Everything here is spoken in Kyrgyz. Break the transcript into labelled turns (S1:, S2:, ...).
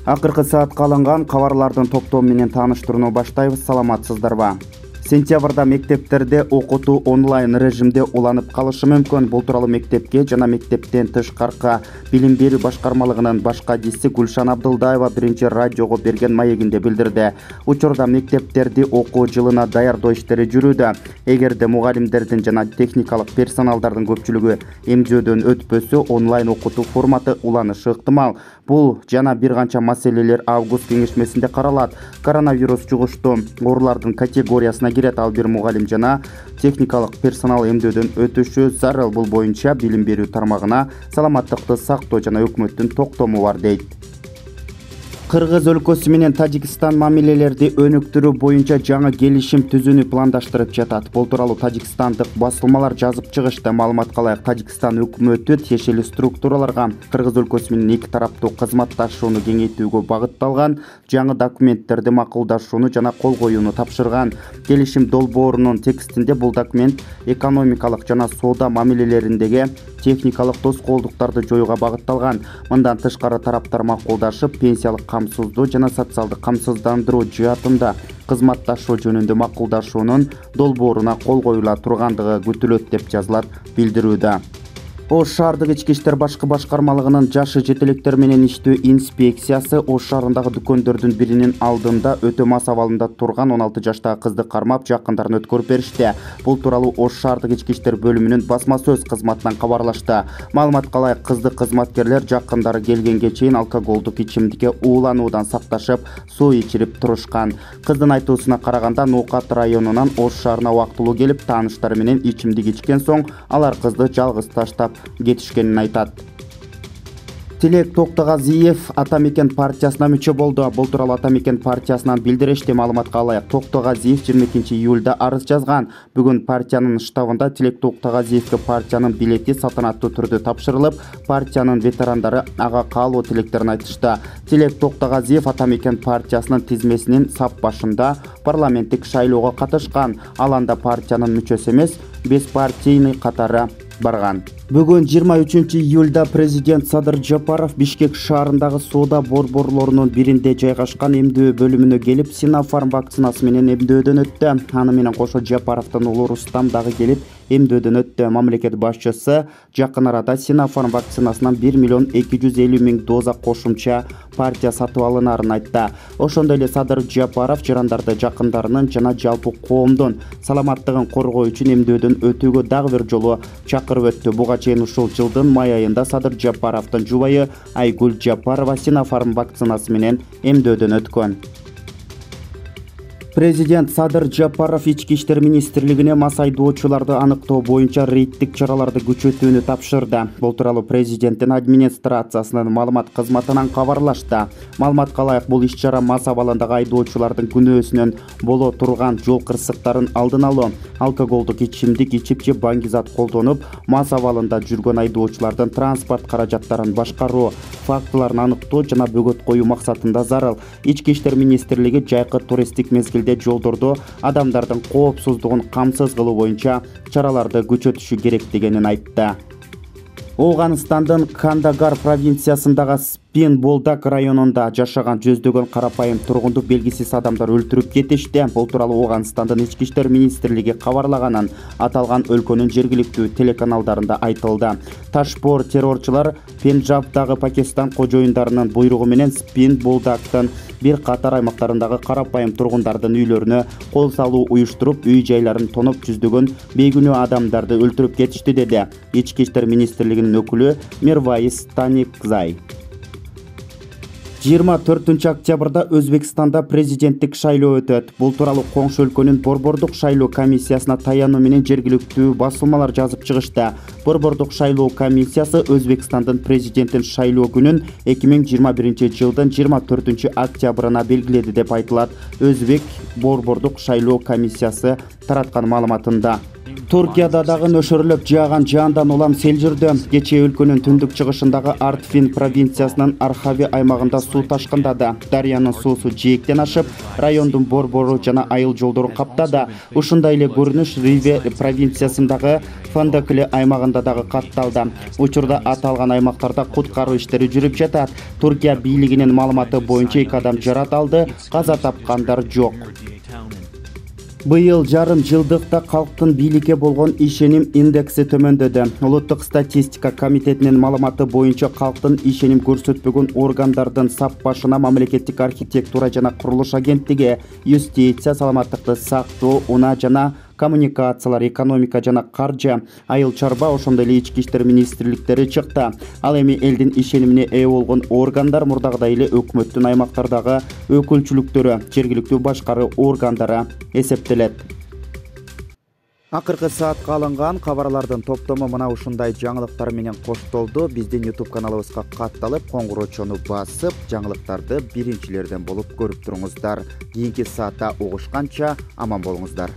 S1: Акыркы саатка алынган кабарлардын топтому менен тааныштырууну баштайбыз. Саламатсыздарбы? Сентябрда мектептерде окутуу онлайн режимде уланып калышы мүмкүн. Бул тууралуу мектепке жана мектептен тышкаркы билим берүү башкармалыгынын баш кадиси Гүлшан Абдылдаева биринчи радиого берген маегинде билдирди. Учурда мектептерди окуу жылына даярдоо иштери жүрүүдө. Эгерде мугалимдердин жана техникалык персоналдардын көпчүлүгү эмдөөдөн өтпөсө, онлайн окутуу форматы уланышы ыктымал. Бул жана бир канча маселелер август кеңешмесинде каралат. Коронавирус жугуштуу оорулардын категориясына кирет. Ал бир мугалим жана техникалык персонал эмдөөдөн өтүшү зарыл. Бул боюнча билим берүү тармагына саламаттыкты сактоо жана өкмөттүн токтому бар дейт. Кыргыз өлкөсү менен Тажикстан мамилелерди өнүктүрүү боюнча жаңы келишим түзүүнү пландаштырып жатат. Бул тууралуу тажикстандык басылмалар жазып чыгышты. Маалыматка ылайык, Тажикстан өкмөтү тиешелүү структураларга Кыргыз өлкөсү менен эки тараптуу кызматташууну кеңейтүүгө багытталган жаңы документтерди макулдашууну жана кол коюуну тапшырган. Келишим долбоорунун текстинде бул документ экономикалык жана соода мамилелериндеги техникалык тоскоолдуктарды жоюуга багытталган. Мындан тышкары тараптар макулдашып, пенсиялык камсыздоо жана социалдык камсыздандыруу жаатында кызматташуу жөнүндө макулдашуунун долбооруна кол коюла тургандыгы күтүлөт деп жазылат билдирүүдө. Ош шаардык ички иштер башкы башкармалыгынын жашы жетелектер менен иштөө инспекциясы Ош шаарындагы дүкөндөрдүн биринин алдында өтө мас абалында турган 16 жаштагы кызды кармап, жакындарын өткөрүп беришти. Бул тууралуу Ош шаардык ички иштер бөлүмүнүн басма сөз кызматынан кабарлашты. Маалыматка ылайык, кызды кызматкерлер жакындары келгенге чейин алкоголдук ичимдикке уулануудан сакташып, суу ичирип турушкан. Кыздын айтуусуна караганда, Нукат районунан Ош шаарына убактылуу келип, тааныштары менен ичимдик ичкен соң, алар кызды жалгыз таштап кетишкенин айтат. Тилек Токтогазиев Атамекен партиясына мүчө болду. Бул тууралуу Атамекен партиясынан билдиришти. Маалыматка ылайык, Токтогазиев 22-июлда арыз жазган. Бүгүн партиянын штабында Тилек Токтогазиевке партиянын билети салтанаттуу түрдө тапшырылып, партиянын ветерандары ага каалоо тилектерин айтышты. Тилек Токтогазиев Атамекен партиясынын тизмесинин сап башында парламенттик шайлоого катышкан. Ал анда партиянын мүчөсү эмес, беспартийный катары барган. Бүгүн 23-июлда президент Садыр Жапаров Бишкек шаарындагы соода борборлорунун биринде жайгашкан эмдөө бөлүмүнө келип, Синофарм вакцинасы менен эмдөөдөн өттү. Аны менен кошо Жапаровдун уулу Рустам дагы келип эмдөөдөн өттү. Мамлекет башчысы жакын арада Синофарм вакцинасынан 1.250.000 доза кошумча партия сатып алынаарын айтты. Ошондой эле Садыр Жапаров жарандарды жакындарынын жана жалпы коомдун саламаттыгын коргоо үчүн эмдөөдөн өтүүгө дагы бир жолу чакырып өттү. Буга чейин ушул жылдын май айында Садыр Жапаровдун жубайы Айгүл Жапарова Синофарм вакцинасы менен эмдөөдөн өткөн. Президент Садыр Жапаров Ички иштер министрлигине мас айдоочуларды аныктоо боюнча рейдтик чараларды күчөтүүнү тапшырды. Бул тууралуу президенттин администрациясынын маалымат кызматынан кабарлашты. Маалыматка ылайык, бул иш-чара мас абалындагы айдоочулардын күнөөсүнөн боло турган жол кырсыктарын алдын алуу, алкоголдук ичимдик ичип же баңгизат колдонуп, мас абалында жүргөн айдоочулардын транспорт каражаттарын башкаруу фактыларын аныктоо жана бөгөт коюу максатында зарыл. Ички иштер министрлиги жайкы туристтик мезгилде жолдордо адамдардын коопсуздугун камсыз кылуу боюнча чараларды күчөтүшү керектигин айтты. Ооганстандын Кандагар провинциясындагы Болдак районунда жашаган жүздөгөн карапайым тургунду белгисиз адамдар өлтүрүп кетишти. Бул тууралуу Ооганстандын ички иштер министрлиги кабарлаганын аталган өлкөнүн жергиликтүү телеканалдарында айтылды. Ташпор террорчулар Пенджабдагы Пакистан кожоюндарынын буйругу менен Болдактын бир катар аймактарындагы карапайым тургундардын үйлөрүнө кол салуу уюштуруп, үй жайларын тонуп, жүздөгөн бейгүнөө адамдарды өлтүрүп кетишти, деди ички иштер министрлигинин өкүлү Мирвайис Таникзай. 24 октябрда Озбекстанда президенттик шайлоо өтөт. Бул тууралуу коңшу өлкөнүн борбордук шайлоо комиссиясына таянуу менен жергиликтүү басылмалар жазып чыгышты. Борбордук шайлоо комиссиясы Озбекстандын президенттин шайлоо күнүн 2021 жылдын 24 октябрына белгиледи деп айтылат. Өзбек борбордук шайлоо комиссиясы тараткан маалыматында. Туркияда дагы нөшөрлөп жааган жаандан улам сел жүрдү. Кечээ өлкөнүн түндүк чыгышындагы Артфин провинциясынын Архави аймагында суу ташкындады. Дарыянын суусу жээктен ашып, райондун борбору жана айыл жолдорун каптады. Ушундай эле көрүнүш Риве провинциясындагы Фандакыле аймагында дагы катталды. Учурда аталган аймактарда куткаруу иштери жүрүп жатат. Туркия бийлигинин маалыматы боюнча 2 адам жаратылды, каза тапкандар жок. Быйыл жарым жылдыкта калктын бийликке болгон ишеним индекси төмөндөдү. Улуттук статистика комитетинин маалыматы боюнча калктын ишеним көрсөтпөгөн органдардын сап башына мамлекеттик архитектура жана курулуш агенттиги, юстиция, саламаттыкты сактоо, унаа жана коммуникациялар, экономика жана каржы, айыл чарба, ошондой эле ички иштер министрликтери чыкты. Ал эми элдин ишенимине ээ болгон органдар мурдагыдай эле өкмөттүн аймактардагы өкүлчүлүктөрү, жергиликтүү башкаруу органдары эсептелет. Акыркы саатка алынган кабарлардын топтому мына ушундай жаңылыктар менен коштолду. Биздин YouTube каналыбызга катталып, коңгурочону басып, жаңылыктарды биринчилерден болуп көрүп туруңуздар. Кийинки саатта угушканча аман болуңуздар.